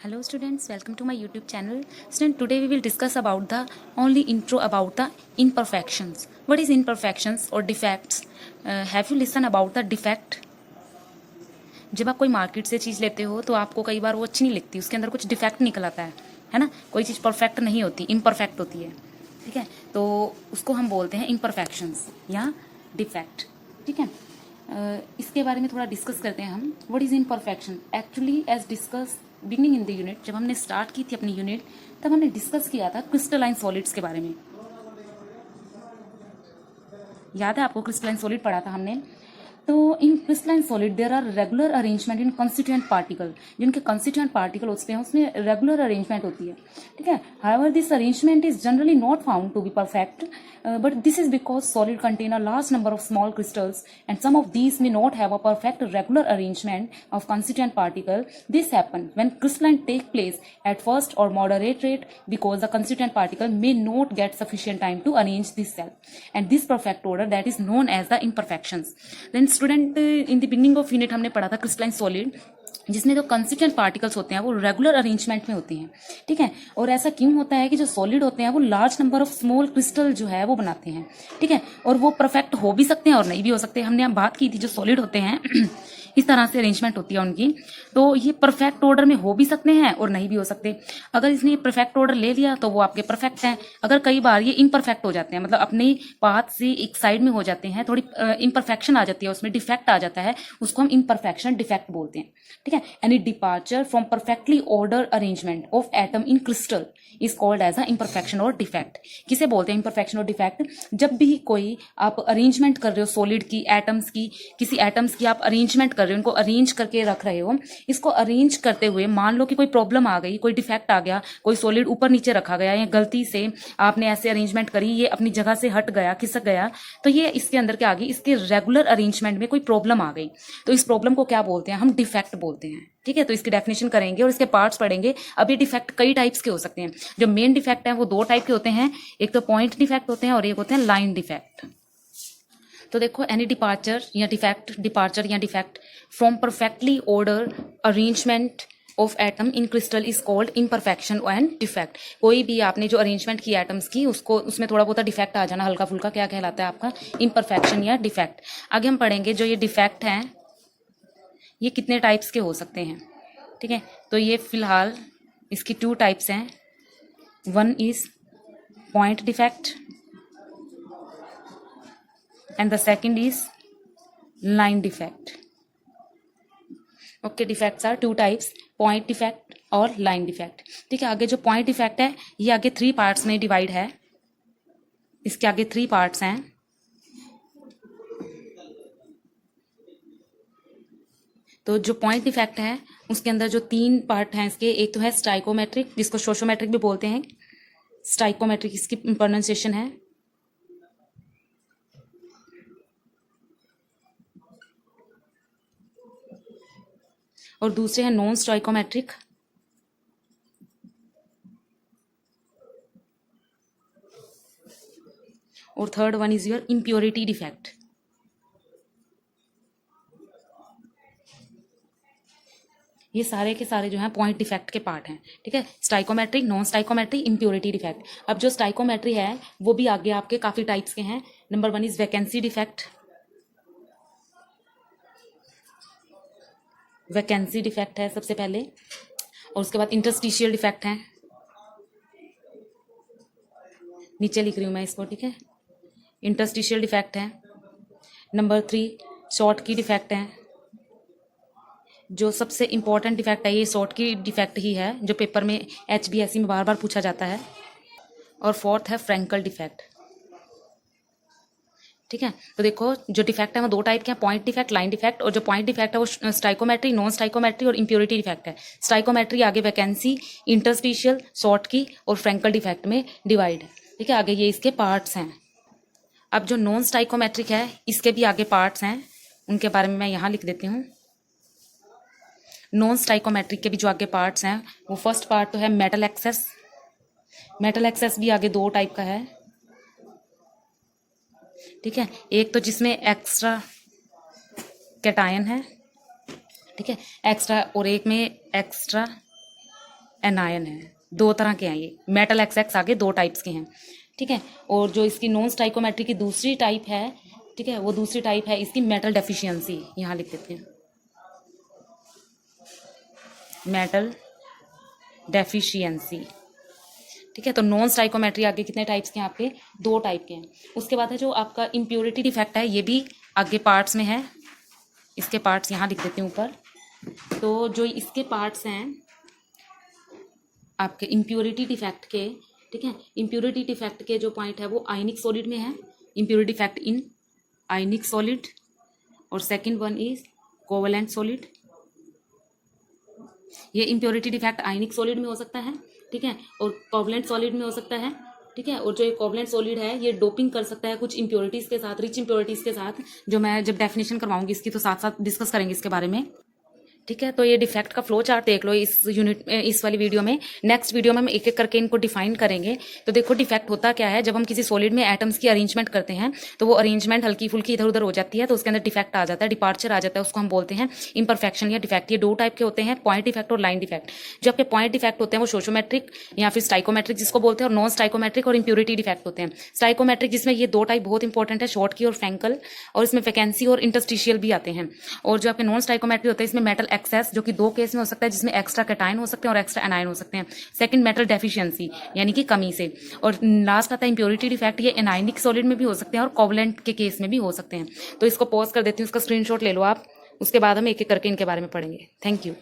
Hello students, welcome to my YouTube channel. Student, today we will discuss about the only intro about the imperfections. What is imperfections or defects? Have you listened about the defect? जब आप कोई market से चीज़ लेते हो तो आपको कई बार वो अच्छी नहीं लगती, उसके अंदर कुछ डिफेक्ट निकल आता है ना। कोई चीज़ परफेक्ट नहीं होती, इम्परफेक्ट होती है, ठीक है। तो उसको हम बोलते हैं इम्परफेक्शंस या डिफेक्ट, ठीक है। इसके बारे में थोड़ा डिस्कस करते हैं हम। What is imperfection? Actually as discuss beginning in the unit, जब हमने स्टार्ट की थी अपनी यूनिट तब हमने डिस्कस किया था क्रिस्टलाइन सॉलिड्स के बारे में। याद है आपको? क्रिस्टलाइन सॉलिड पढ़ा था हमने। तो in crystalline solid there are regular arrangement in constituent particle. जिनके कंस्टिट्यूएंट पार्टिकल होते हैं उसमें रेगुलर अरेंजमेंट होती है, ठीक है। However this arrangement is generally not found to be perfect, but this is because solid contain a large number of small crystals and some of these may not have a perfect regular arrangement of constituent particle. This happen when crystalline take place at first or moderate rate because the constituent particle may not get sufficient time to arrange this cell, and this perfect order that is known as the imperfections. Then student, in the beginning of unit हमने पढ़ा था crystalline solid, जिसमें जो constituent particles होते हैं वो regular arrangement में होती हैं, ठीक है। और ऐसा क्यों होता है कि जो सॉलिड होते हैं वो large number of small crystal जो है वो बनाते हैं, ठीक है। और वो परफेक्ट हो भी सकते हैं और नहीं भी हो सकते। हमने यहाँ बात की थी जो सॉलिड होते हैं इस तरह से अरेंजमेंट होती है उनकी, तो ये परफेक्ट ऑर्डर में हो भी सकते हैं और नहीं भी हो सकते। अगर इसने परफेक्ट ऑर्डर ले लिया तो वो आपके परफेक्ट हैं। अगर कई बार ये इम्परफेक्ट हो जाते हैं, मतलब अपने पाथ से एक साइड में हो जाते हैं, थोड़ी इम्परफेक्शन आ जाती है, उसमें डिफेक्ट आ जाता है, उसको हम इम्परफेक्शन डिफेक्ट बोलते हैं, ठीक है। Any departure from perfectly order arrangement of atom in crystal is called as a imperfection और डिफेक्ट। किसे बोलते हैं इम्परफेक्शन और डिफेक्ट? जब भी कोई आप अरेंजमेंट कर रहे हो सॉलिड की, एटम्स की, किसी एटम्स की आप अरेंजमेंट कर रहे हो, उनको अरेंज करके रख रहे हो, इसको अरेंज करते हुए मान लो कि कोई प्रॉब्लम आ गई, कोई डिफेक्ट आ गया, कोई सॉलिड ऊपर नीचे रखा गया या गलती से आपने ऐसे अरेंजमेंट करी, ये अपनी जगह से हट गया, खिसक गया, तो ये इसके अंदर के आगे इसके रेगुलर अरेंजमेंट में कोई प्रॉब्लम आ गई, तो इस प्रॉब्लम को क्या बोलते हैं? हम डिफेक्ट बोलते हैं, ठीक है। तो इसकी डेफिनेशन करेंगे और इसके पार्ट्स पढ़ेंगे। अब ये डिफेक्ट कई टाइप्स के हो सकते हैं। जो मेन डिफेक्ट है वो दो टाइप के होते हैं, एक तो पॉइंट डिफेक्ट होते हैं और एक होते हैं लाइन डिफेक्ट। तो देखो, एनी डिपार्चर या defect from perfectly order arrangement of atom in crystal is called imperfection and defect. कोई भी आपने जो अरेंजमेंट की एटम्स की, उसको उसमें थोड़ा बहुत डिफेक्ट आ जाना हल्का फुल्का, क्या कहलाता है आपका? इम्परफेक्शन या डिफेक्ट। आगे हम पढ़ेंगे जो ये डिफेक्ट हैं ये कितने टाइप्स के हो सकते हैं, ठीक है। तो ये फिलहाल इसकी 2 टाइप्स हैं। One is point defect and the second is line defect. Okay, defects are 2 types, point defect और लाइन डिफेक्ट, ठीक है। आगे जो पॉइंट डिफेक्ट है ये आगे 3 पार्ट्स में डिवाइड है, इसके आगे 3 पार्ट्स हैं। तो जो पॉइंट डिफेक्ट है उसके अंदर जो 3 पार्ट हैं इसके, एक तो है स्टाइकोमेट्रिक, जिसको सोशोमेट्रिक भी बोलते हैं। स्टाइकोमेट्रिक इसकी प्रोनाउंसिएशन है। और दूसरे हैं नॉन स्टाइकोमेट्रिक। और third one is your impurity defect. ये सारे के सारे जो हैं पॉइंट डिफेक्ट के पार्ट हैं, ठीक है। Stoichiometric, non stoichiometric, impurity defect. अब जो स्टाइकोमेट्री है वो भी आगे आपके काफी टाइप्स के हैं। Number 1 is vacancy defect. Vacancy defect है सबसे पहले, और उसके बाद इंटरस्टिशियल डिफेक्ट है, नीचे लिख रही हूं मैं इसको, ठीक है। इंटरस्टिशियल डिफेक्ट है। नंबर 3 शॉर्ट की डिफेक्ट है। जो सबसे इंपॉर्टेंट डिफेक्ट है ये शॉर्ट की डिफेक्ट ही है, जो पेपर में HBSC में बार बार पूछा जाता है। और 4th है फ्रैंकल डिफेक्ट, ठीक है। तो देखो, जो डिफेक्ट है वो 2 टाइप के हैं, पॉइंट डिफेक्ट, लाइन डिफेक्ट। और जो पॉइंट डिफेक्ट है वो स्टाइकोमेट्री, नॉन स्टाइकोमेट्री और इम्प्योरिटी डिफेक्ट है। स्टाइकोमेट्री आगे वैकेंसी, इंटरस्टिशियल, शॉर्ट की और फ्रैंकल डिफेक्ट में डिवाइड है, ठीक है। आगे ये इसके पार्ट्स हैं। अब जो नॉन स्टाइकोमेट्रिक है इसके भी आगे पार्ट्स हैं, उनके बारे में मैं यहाँ लिख देती हूँ। नॉन स्टाइकोमेट्रिक के भी जो आगे पार्ट्स हैं वो फर्स्ट पार्ट तो है मेटल एक्सेस। मेटल एक्सेस भी आगे 2 टाइप का है, ठीक है। एक तो जिसमें एक्स्ट्रा कैटायन है, ठीक है, एक्स्ट्रा, और एक में एक्स्ट्रा एनायन है, दो तरह के हैं ये, मेटल XX आगे दो टाइप्स के हैं, ठीक है। और जो इसकी नॉन स्टाइकोमेट्री की दूसरी टाइप है, ठीक है, वो दूसरी टाइप है इसकी मेटल डेफिशिएंसी, यहाँ लिख देते हैं मेटल डेफिशिएंसी, ठीक है। तो नॉन स्टाइकोमेट्री आगे कितने टाइप्स के हैं आपके, दो टाइप के हैं। उसके बाद है जो आपका इम्प्योरिटी डिफेक्ट है, ये भी आगे पार्ट्स में है, इसके पार्ट्स यहाँ लिख देती हूँ ऊपर। तो जो इसके पार्ट्स हैं आपके इम्प्योरिटी डिफेक्ट के, ठीक है, इम्प्योरिटी डिफेक्ट के जो पॉइंट है वो आयनिक सॉलिड में है, impurity defect in ionic solid, और second one is covalent solid. ये इम्प्योरिटी डिफेक्ट आयनिक सॉलिड में हो सकता है, ठीक है, और कोवेलेंट सॉलिड में हो सकता है, ठीक है। और जो ये कोवेलेंट सॉलिड है ये डोपिंग कर सकता है कुछ इम्प्योरिटीज के साथ, रिच इम्प्योरिटीज के साथ, जो मैं जब डेफिनेशन करवाऊंगी इसकी तो साथ साथ डिस्कस करेंगे इसके बारे में, ठीक है। तो ये डिफेक्ट का फ्लो चार्ट देख लो इस यूनिट इस वाली वीडियो में। नेक्स्ट वीडियो में हम एक एक करके इनको डिफाइन करेंगे। तो देखो डिफेक्ट होता क्या है, जब हम किसी सॉलिड में एटम्स की अरेंजमेंट करते हैं तो वो अरेंजमेंट हल्की फुल्की इधर उधर हो जाती है, तो उसके अंदर डिफेक्ट आ जाता है, डिपार्चर आ जाता है, उसको हम बोलते हैं इम्परफेक्शन या डिफेक्ट। ये दो टाइप के होते हैं, पॉइंट डिफेक्ट और लाइन डिफेक्ट। जो आपके पॉइंट डिफेक्ट होते हैं वो सोशोमेट्रिक या फिर स्टाइकोमेट्रिक जिसको बोलते हैं, और नॉन स्टाइकोमेट्रिक और इम्प्योरिटी डिफेक्ट होते हैं। स्टाइकोमेट्रिक जिसमें ये दो टाइप बहुत इंपॉर्टेंट है, शॉर्ट की और फ्रैंकल, और इसमें वैकेंसी और इंटरस्टिशियल भी आते हैं। और जो आपके नॉन स्टाइकोमेट्रिक होते हैं इसमें मेटल एक्सेस, जो कि दो केस में हो सकता है, जिसमें एक्स्ट्रा कैटायन हो सकते हैं और एक्स्ट्रा एनायन हो सकते हैं। सेकंड मेटल डेफिशिएंसी यानी कि कमी से। और लास्ट आता है इंप्योरिटी डिफेक्ट, ये एनायनिक सॉलिड में भी हो सकते हैं और कोवेलेंट के केस में भी हो सकते हैं। तो इसको पॉज कर देती हूँ, इसका स्क्रीनशॉट ले लो आप, उसके बाद हम एक एक करके इनके बारे में पढ़ेंगे। Thank you.